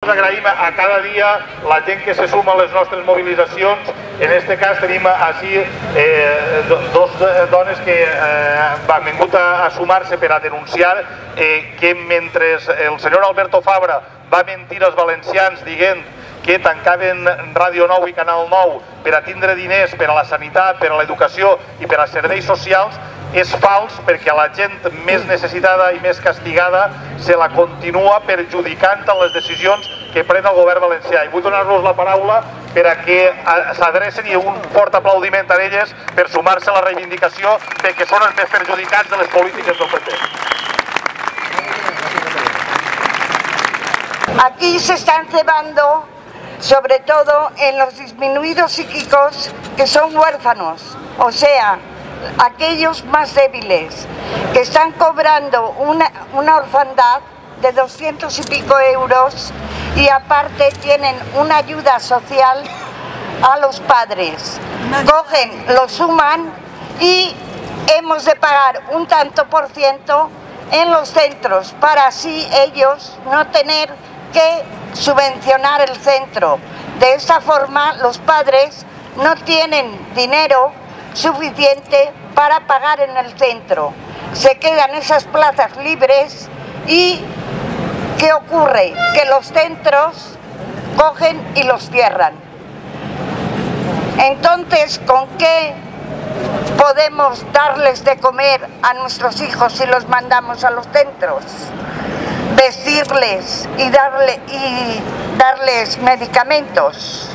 Agraïm a cada dia la gent que se suma a les nostres mobilitzacions. En aquest cas tenim així dos dones que han vingut a sumar-se per a denunciar que mentre el senyor Alberto Fabra va mentir als valencians dient que tancaven Ràdio 9 i Canal 9 per a tindre diners per a la sanitat, per a l'educació i per a serveis socials, és fals, perquè a la gent més necessitada i més castigada se la continua perjudicant en les decisions que pren el govern valencià. I vull donar-los la paraula per a que s'adrecen i un fort aplaudiment a elles per sumar-se a la reivindicació de que són els més perjudicats de les polítiques del PP. Aquí se están cebando sobre todo en los disminuidos psíquicos que son huérfanos, o sea, aquellos más débiles, que están cobrando una orfandad de 200 y pico euros y aparte tienen una ayuda social a los padres. Cogen, lo suman y hemos de pagar un tanto por ciento en los centros para así ellos no tener que subvencionar el centro. De esta forma los padres no tienen dinero suficiente para pagar en el centro. Se quedan esas plazas libres y ¿qué ocurre? Que los centros cogen y los cierran. Entonces, ¿con qué podemos darles de comer a nuestros hijos si los mandamos a los centros? Vestirles y darles medicamentos.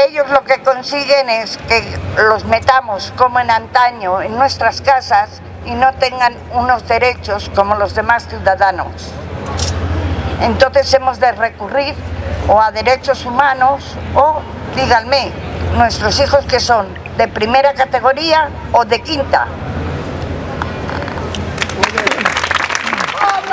Ellos lo que consiguen es que los metamos como en antaño en nuestras casas y no tengan unos derechos como los demás ciudadanos. Entonces hemos de recurrir o a derechos humanos o, díganme, nuestros hijos que son de primera categoría o de quinta. ¡Vamos,